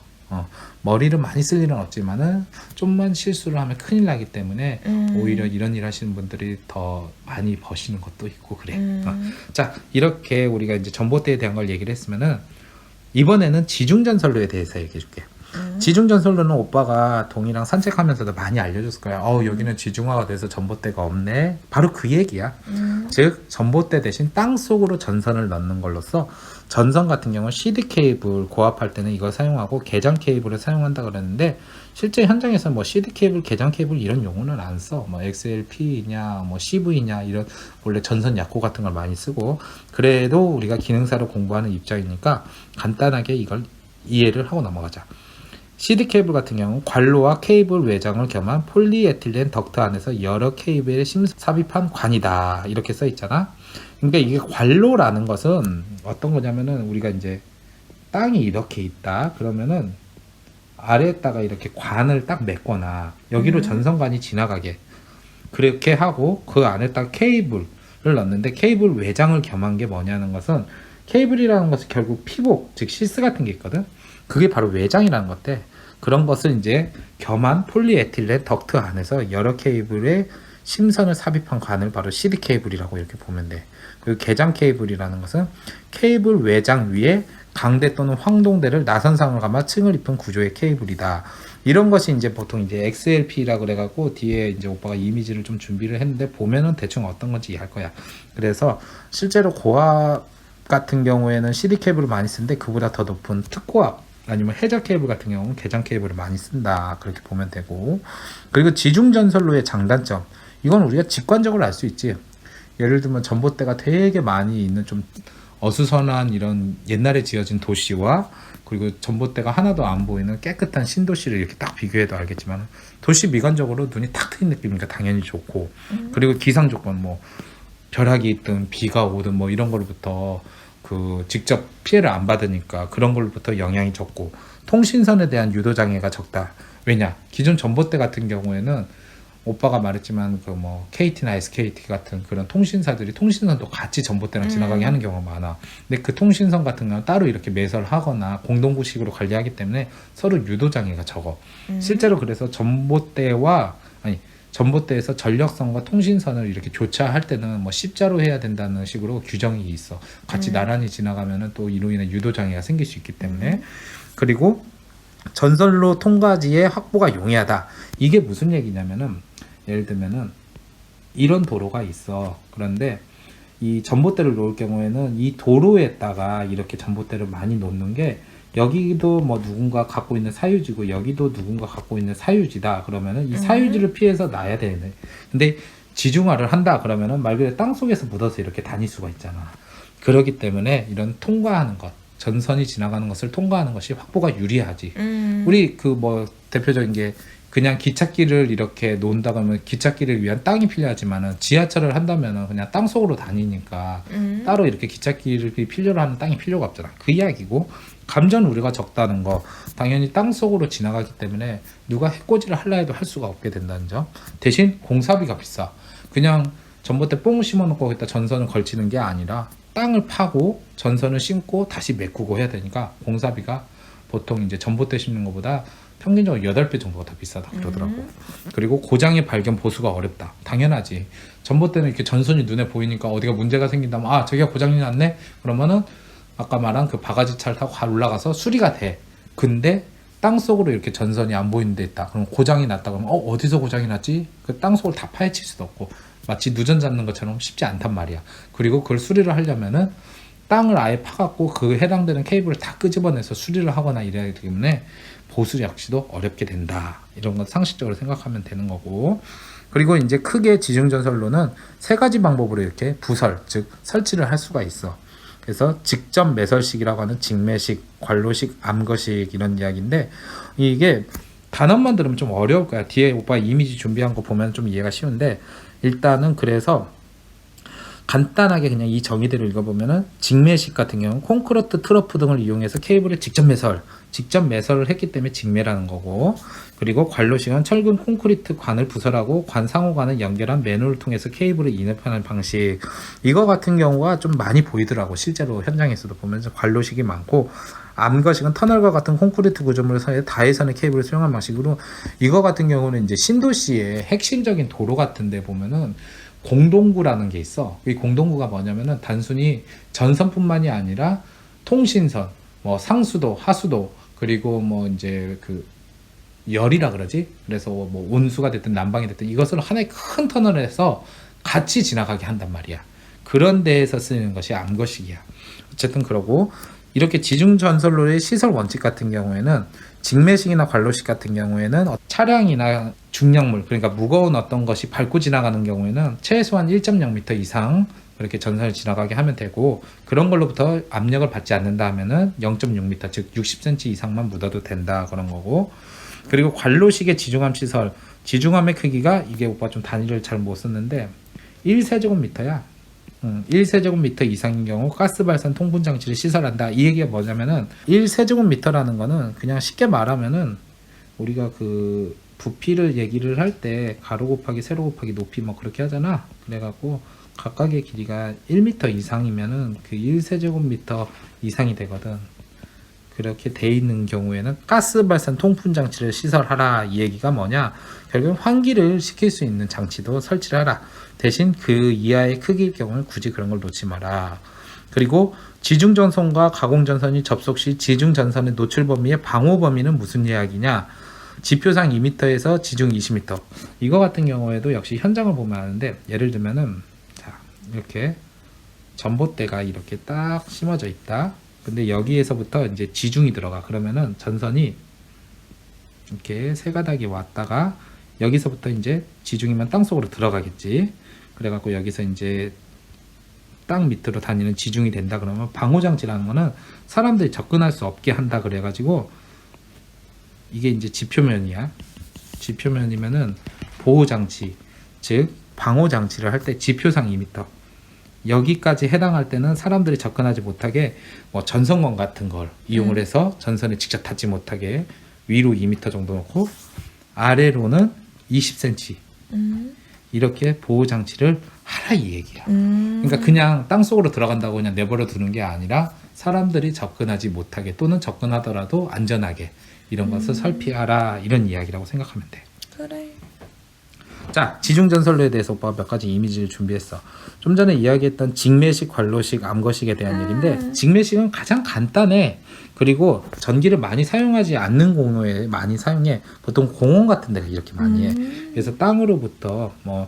머리를 많이 쓸 일은 없지만은 좀만 실수를 하면 큰일 나기 때문에 오히려 이런 일 하시는 분들이 더 많이 버시는 것도 있고 그래. 자, 이렇게 우리가 이제 전봇대에 대한 걸 얘기를 했으면은 이번에는 지중전선로에 대해서 얘기해 줄게. 지중전선로는 오빠가 동이랑 산책하면서도 많이 알려줬을 거야. 여기는 지중화가 돼서 전봇대가 없네. 바로 그 얘기야. 즉 전봇대 대신 땅속으로 전선을 넣는 걸로써 전선 같은 경우는 CD 케이블 고압할 때는 이걸 사용하고 개장 케이블을 사용한다 그랬는데, 실제 현장에서 뭐 CD 케이블, 개장 케이블 이런 용어는 안 써. 뭐 XLP냐, 뭐 CV냐 이런 원래 전선 약호 같은 걸 많이 쓰고, 그래도 우리가 기능사를 공부하는 입장이니까 간단하게 이걸 이해를 하고 넘어가자. CD 케이블 같은 경우 관로와 케이블 외장을 겸한 폴리에틸렌 덕트 안에서 여러 케이블에 삽입한 관이다 이렇게 써 있잖아. 그러니까 이게 관로라는 것은 어떤 거냐면은, 우리가 이제 땅이 이렇게 있다 그러면은 아래에다가 이렇게 관을 딱 맺거나 여기로 전선관이 지나가게 그렇게 하고 그 안에다가 케이블을 넣는데, 케이블 외장을 겸한 게 뭐냐는 것은, 케이블이라는 것은 결국 피복, 즉 시스 같은 게 있거든. 그게 바로 외장이라는 건데, 그런 것을 이제 겸한 폴리에틸렌 덕트 안에서 여러 케이블에 심선을 삽입한 관을 바로 CD 케이블이라고 이렇게 보면 돼. 그리고 개장 케이블이라는 것은 케이블 외장 위에 강대 또는 황동대를 나선상을 감아 층을 입힌 구조의 케이블이다. 이런 것이 이제 보통 이제 XLP라고 그래갖고 뒤에 이제 오빠가 이미지를 좀 준비를 했는데 보면은 대충 어떤 건지 이해할 거야. 그래서 실제로 고압 같은 경우에는 CD 케이블을 많이 쓰는데 그보다 더 높은 특고압 아니면 해저 케이블 같은 경우는 개장 케이블을 많이 쓴다. 그렇게 보면 되고. 그리고 지중전선로의 장단점. 이건 우리가 직관적으로 알 수 있지. 예를 들면 전봇대가 되게 많이 있는 좀 어수선한 이런 옛날에 지어진 도시와 그리고 전봇대가 하나도 안 보이는 깨끗한 신도시를 이렇게 딱 비교해도 알겠지만, 도시 미관적으로 눈이 탁 트인 느낌이니까 당연히 좋고, 그리고 기상 조건 뭐 벼락이 있든 비가 오든 뭐 이런 걸부터 그 직접 피해를 안 받으니까 그런 걸부터 영향이 적고, 통신선에 대한 유도 장애가 적다. 왜냐? 기존 전봇대 같은 경우에는 오빠가 말했지만 그 뭐 KT나 SKT 같은 그런 통신사들이 통신선도 같이 전봇대랑 지나가게 하는 경우가 많아. 근데 그 통신선 같은 경우는 따로 이렇게 매설하거나 공동구식으로 관리하기 때문에 서로 유도 장애가 적어. 실제로 그래서 전봇대와 전봇대에서 전력선과 통신선을 이렇게 교차할 때는 뭐 십자로 해야 된다는 식으로 규정이 있어. 같이 나란히 지나가면은 또 이로 인해 유도 장애가 생길 수 있기 때문에. 그리고 전선로 통과지의 확보가 용이하다. 이게 무슨 얘기냐면은 예를 들면은 이런 도로가 있어. 그런데 이 전봇대를 놓을 경우에는 이 도로에다가 이렇게 전봇대를 많이 놓는 게 여기도 뭐 누군가 갖고 있는 사유지고 여기도 누군가 갖고 있는 사유지다. 그러면은 이 사유지를 피해서 놔야 되네. 근데 지중화를 한다. 그러면은 말 그대로 땅 속에서 묻어서 이렇게 다닐 수가 있잖아. 그렇기 때문에 이런 통과하는 것, 전선이 지나가는 것을 통과하는 것이 확보가 유리하지. 우리 그 뭐 대표적인 게 그냥 기찻길을 이렇게 놓는다고 하면 기찻길을 위한 땅이 필요하지만은 지하철을 한다면은 그냥 땅 속으로 다니니까 따로 이렇게 기찻길을 필요로 하는 땅이 필요가 없잖아. 그 이야기고, 감전 우려가 적다는 거 당연히 땅 속으로 지나가기 때문에 누가 해코지를 하려 해도 할 수가 없게 된다는 점. 대신 공사비가 비싸. 그냥 전봇대 뽕 심어놓고 거기다 전선을 걸치는 게 아니라 땅을 파고 전선을 심고 다시 메꾸고 해야 되니까 공사비가 보통 이제 전봇대 심는 것보다 평균적으로 8배 정도가 더 비싸다 그러더라고. 그리고 고장의 발견 보수가 어렵다. 당연하지. 전봇대는 이렇게 전선이 눈에 보이니까 어디가 문제가 생긴다면 아 저기가 고장이 났네? 그러면은 아까 말한 그 바가지 차를 타고 올라가서 수리가 돼. 근데 땅속으로 이렇게 전선이 안 보이는 데 있다. 그럼 고장이 났다 그러면 어디서 고장이 났지? 그 땅속을 다 파헤칠 수도 없고 마치 누전 잡는 것처럼 쉽지 않단 말이야. 그리고 그걸 수리를 하려면은 땅을 아예 파갖고 그 해당되는 케이블을 다 끄집어내서 수리를 하거나 이래야 되기 때문에 보수 역시도 어렵게 된다. 이런 건 상식적으로 생각하면 되는 거고. 그리고 이제 크게 지중전선로는 3가지 방법으로 이렇게 부설, 즉 설치를 할 수가 있어. 그래서 직접 매설식이라고 하는 직매식, 관로식, 암거식 이런 이야기인데 이게 단어만 들으면 좀 어려울 거야. 뒤에 오빠 이미지 준비한 거 보면 좀 이해가 쉬운데 일단은 그래서 간단하게 그냥 이 정의대로 읽어보면은 직매식 같은 경우는 콘크리트 트러프 등을 이용해서 케이블을 직접 매설을 했기 때문에 직매라는 거고, 그리고 관로식은 철근 콘크리트 관을 부설하고 관 상호관을 연결한 맨홀을 통해서 케이블을 인합하는 방식. 이거 같은 경우가 좀 많이 보이더라고. 실제로 현장에서도 보면 관로식이 많고, 암거식은 터널과 같은 콘크리트 구조물을 사이에 다해선의 케이블을 수용한 방식으로, 이거 같은 경우는 이제 신도시의 핵심적인 도로 같은 데 보면은 공동구라는 게 있어. 이 공동구가 뭐냐면은 단순히 전선뿐만이 아니라 통신선, 뭐 상수도, 하수도, 그리고 뭐 이제 그 열이라 그러지. 그래서 뭐 온수가 됐든 난방이 됐든 이것을 하나의 큰 터널에서 같이 지나가게 한단 말이야. 그런 데에서 쓰는 것이 암거식이야. 어쨌든 그러고 이렇게 지중전선로의 시설 원칙 같은 경우에는 직매식이나 관로식 같은 경우에는 차량이나 중량물, 그러니까 무거운 어떤 것이 밟고 지나가는 경우에는 최소한 1.0m 이상 그렇게 전선을 지나가게 하면 되고, 그런 걸로부터 압력을 받지 않는다 하면은 0.6m, 즉 60cm 이상만 묻어도 된다 그런 거고. 그리고 관로식의 지중함 시설, 지중함의 크기가 이게 오빠 좀 단위를 잘 못 썼는데 1세제곱미터야. 1세제곱미터 이상인 경우 가스 발산 통분 장치를 시설한다. 이 얘기가 뭐냐면은 1세제곱미터라는 거는 그냥 쉽게 말하면은 우리가 그 부피를 얘기를 할 때 가로 곱하기 세로 곱하기 높이 뭐 그렇게 하잖아. 그래갖고 각각의 길이가 1m 이상이면은 그 1세제곱미터 이상이 되거든. 그렇게 돼 있는 경우에는 가스 발산 통풍 장치를 시설하라. 이 얘기가 뭐냐? 결국은 환기를 시킬 수 있는 장치도 설치를 하라. 대신 그 이하의 크기일 경우는 굳이 그런 걸 놓지 마라. 그리고 지중전선과 가공전선이 접속 시 지중전선의 노출 범위의 방호 범위는 무슨 이야기냐? 지표상 2m에서 지중 20m. 이거 같은 경우에도 역시 현장을 보면 아는데, 예를 들면은 자, 이렇게 전봇대가 이렇게 딱 심어져 있다. 근데 여기에서부터 이제 지중이 들어가. 그러면은 전선이 이렇게 세 가닥이 왔다가 여기서부터 이제 지중이면 땅속으로 들어가겠지. 그래갖고 여기서 이제 땅 밑으로 다니는 지중이 된다 그러면 방호장치라는 거는 사람들이 접근할 수 없게 한다 그래가지고 이게 이제 지표면이야. 지표면이면은 보호장치, 즉 방호장치를 할 때 지표상 2m. 여기까지 해당할 때는 사람들이 접근하지 못하게 뭐 전선권 같은 걸 이용을 해서 전선에 직접 닿지 못하게 위로 2m 정도 놓고 아래로는 20cm 이렇게 보호 장치를 하라 이 얘기야. 그러니까 그냥 땅 속으로 들어간다고 그냥 내버려 두는 게 아니라 사람들이 접근하지 못하게 또는 접근하더라도 안전하게 이런 것을 설피하라 이런 이야기라고 생각하면 돼. 그래. 자, 지중전선로에 대해서 오빠가 몇 가지 이미지를 준비했어. 좀 전에 이야기했던 직매식, 관로식, 암거식에 대한 얘기인데 직매식은 가장 간단해. 그리고 전기를 많이 사용하지 않는 공로에 많이 사용해. 보통 공원 같은 데를 이렇게 많이 해. 그래서 땅으로부터 뭐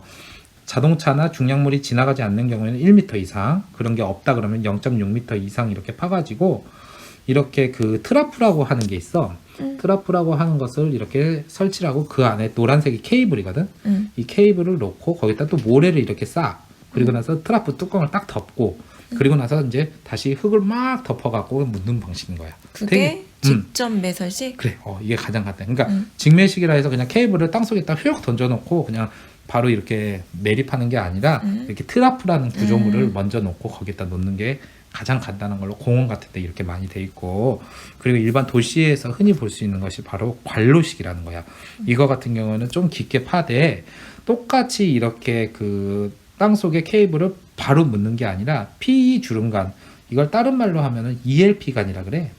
자동차나 중량물이 지나가지 않는 경우에는 1m 이상, 그런 게 없다 그러면 0.6m 이상 이렇게 파가지고 이렇게 그 트라프라고 하는 게 있어. 트라프라고 하는 것을 이렇게 설치하고 그 안에 노란색이 케이블이거든. 이 케이블을 놓고 거기다 또 모래를 이렇게 쌓아. 그리고 나서 트라프 뚜껑을 딱 덮고 그리고 나서 이제 다시 흙을 막 덮어갖고 묻는 방식인 거야. 그게 되게, 직접 매설식? 그래, 이게 가장 간단해. 그러니까 직매식이라 해서 그냥 케이블을 땅속에다 휙 던져놓고 그냥 바로 이렇게 매립하는 게 아니라 이렇게 트라프라는 구조물을 먼저 놓고 거기다 놓는 게 가장 간단한 걸로 공원 같은 데 이렇게 많이 돼 있고, 그리고 일반 도시에서 흔히 볼 수 있는 것이 바로 관로식이라는 거야. 이거 같은 경우는 좀 깊게 파되 똑같이 이렇게 그 땅속에 케이블을 바로 묻는 게 아니라 PE 주름관, 이걸 다른 말로 하면은 ELP관이라 그래.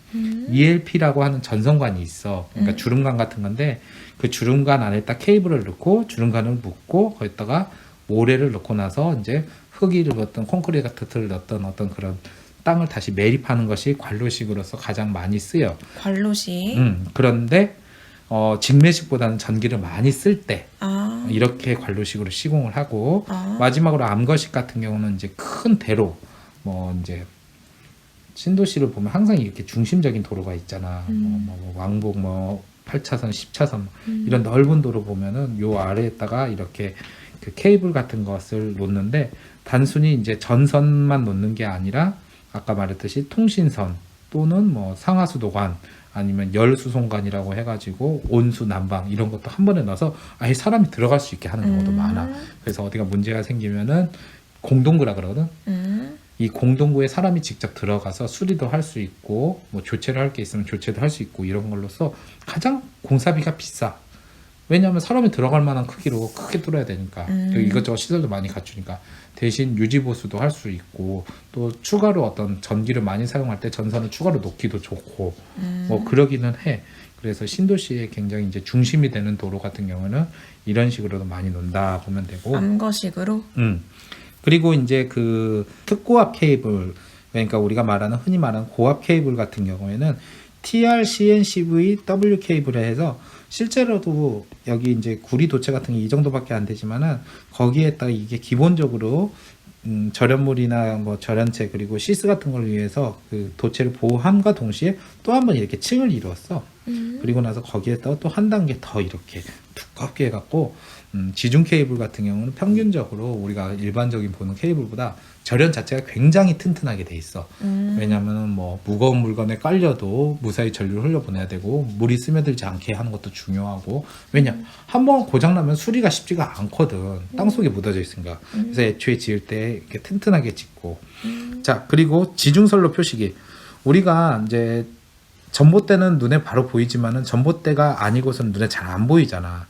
ELP라고 하는 전선관이 있어. 그러니까 주름관 같은 건데 그 주름관 안에다 케이블을 넣고 주름관을 묶고 거기다가 모래를 넣고 나서 이제 흙을 넣었던 콘크리트를 넣었던 어떤 그런 땅을 다시 매립하는 것이 관로식으로서 가장 많이 쓰여. 관로식. 그런데 직매식보다는 전기를 많이 쓸 때 아. 이렇게 관로식으로 시공을 하고 아. 마지막으로 암거식 같은 경우는 이제 큰 대로 뭐 이제 신도시를 보면 항상 이렇게 중심적인 도로가 있잖아. 뭐 왕복 뭐 8차선, 10차선 이런 넓은 도로 보면은 요 아래에다가 이렇게 그 케이블 같은 것을 놓는데 단순히 이제 전선만 놓는 게 아니라 아까 말했듯이 통신선 또는 뭐 상하수도관 아니면 열수송관이라고 해가지고 온수 난방 이런 것도 한 번에 넣어서 아예 사람이 들어갈 수 있게 하는 경우도 많아. 그래서 어디가 문제가 생기면은 공동구라 그러거든. 이 공동구에 사람이 직접 들어가서 수리도 할 수 있고 뭐 교체를 할 게 있으면 교체도 할 수 있고 이런 걸로써 가장 공사비가 비싸. 왜냐하면 사람이 들어갈 만한 크기로 크게 뚫어야 되니까 이것저것 시설도 많이 갖추니까 대신 유지보수도 할 수 있고 또 추가로 어떤 전기를 많이 사용할 때 전선을 추가로 놓기도 좋고 뭐 그러기는 해. 그래서 신도시의 굉장히 이제 중심이 되는 도로 같은 경우는 이런 식으로도 많이 논다 보면 되고. 암거식으로. 그리고 이제 그 특고압 케이블, 그러니까 우리가 말하는 흔히 말하는 고압 케이블 같은 경우에는 TRCNCV W 케이블에 해서 실제로도 여기 이제 구리 도체 같은 게 이 정도밖에 안 되지만은 거기에다가 이게 기본적으로 절연물이나 뭐 절연체 그리고 시스 같은 걸 위해서 그 도체를 보호함과 동시에 또 한 번 이렇게 층을 이루었어. 그리고 나서 거기에다가 또 한 단계 더 이렇게 두껍게 해갖고 지중 케이블 같은 경우는 평균적으로 우리가 일반적인 보는 케이블보다 절연 자체가 굉장히 튼튼하게 돼 있어. 왜냐면은 뭐 무거운 물건에 깔려도 무사히 전류를 흘려보내야 되고 물이 스며들지 않게 하는 것도 중요하고, 왜냐 한번 고장나면 수리가 쉽지가 않거든. 땅속에 묻어져 있으니까. 그래서 애초에 지을 때 이렇게 튼튼하게 짓고. 자, 그리고 지중선로 표시기, 우리가 이제 전봇대는 눈에 바로 보이지만은 전봇대가 아니고서는 눈에 잘 안 보이잖아.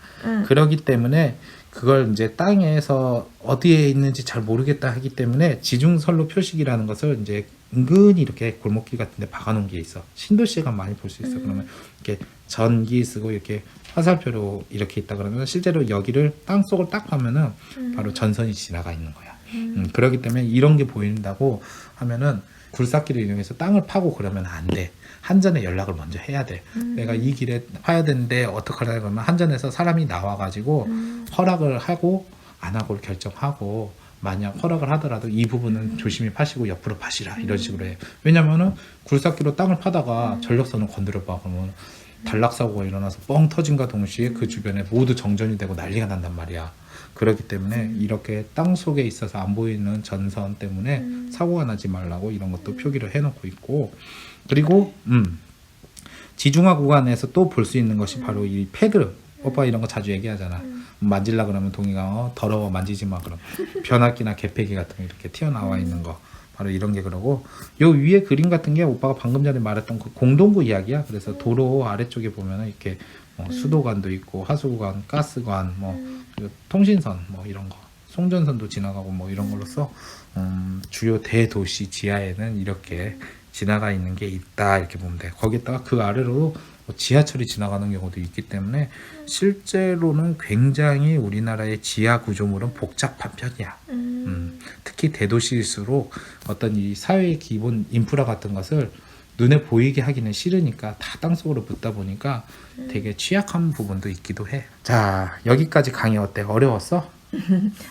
그러기 때문에 그걸 이제 땅에서 어디에 있는지 잘 모르겠다 하기 때문에 지중선로 표식이라는 것을 이제 은근히 이렇게 골목길 같은 데 박아놓은 게 있어. 신도시에 가면 많이 볼 수 있어. 그러면 이렇게 전기 쓰고 이렇게 화살표로 이렇게 있다 그러면 실제로 여기를 땅속을 딱 파면은 바로 전선이 지나가 있는 거야. 그렇기 때문에 이런 게 보인다고 하면은 굴삭기를 이용해서 땅을 파고 그러면 안 돼. 한전에 연락을 먼저 해야 돼. 내가 이 길에 파야 되는데 어떡하라 그러면 한전에서 사람이 나와가지고 허락을 하고 안 하고를 결정하고, 만약 허락을 하더라도 이 부분은 조심히 파시고 옆으로 파시라 이런 식으로 해. 왜냐면은 굴삭기로 땅을 파다가 전력선을 건드려봐 그러면 단락사고가 일어나서 뻥 터진과 동시에 그 주변에 모두 정전이 되고 난리가 난단 말이야. 그렇기 때문에 이렇게 땅 속에 있어서 안 보이는 전선 때문에 사고가 나지 말라고 이런 것도 표기를 해놓고 있고, 그리고 지중화 구간에서 또 볼 수 있는 것이 바로 이 패드. 오빠 이런 거 자주 얘기하잖아. 만질라 그러면 동이가 더러워 만지지 마 그럼 변압기나 개폐기 같은 거 이렇게 튀어나와 있는 거 바로 이런 게 그러고, 요 위에 그림 같은 게 오빠가 방금 전에 말했던 그 공동구 이야기야. 그래서 도로 아래쪽에 보면은 이렇게 수도관도 있고 하수관, 가스관, 뭐 통신선 뭐 이런 거, 송전선도 지나가고 뭐 이런 걸로써 주요 대도시 지하에는 이렇게 지나가 있는 게 있다 이렇게 보면 돼. 거기다가 그 아래로 뭐 지하철이 지나가는 경우도 있기 때문에 실제로는 굉장히 우리나라의 지하 구조물은 복잡한 편이야. 특히 대도시일수록 어떤 이 사회의 기본 인프라 같은 것을 눈에 보이게 하기는 싫으니까 다 땅속으로 묻다 보니까 되게 취약한 부분도 있기도 해. 자, 여기까지 강의 어때? 어려웠어?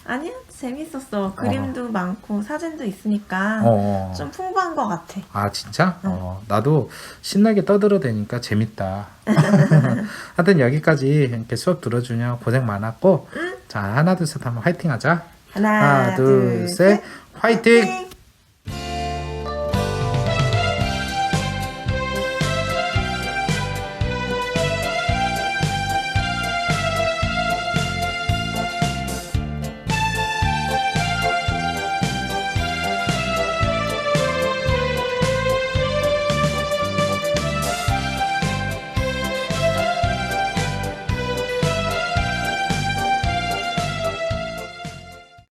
아니야, 재밌었어. 그림도 많고 사진도 있으니까 어. 좀 풍부한 것 같아. 아, 진짜? 나도 신나게 떠들어대니까 재밌다. 하여튼 여기까지 이렇게 수업 들어주냐 고생 많았고, 자, 하나, 둘, 셋 하면 화이팅 하자. 하나, 둘, 셋, 화이팅!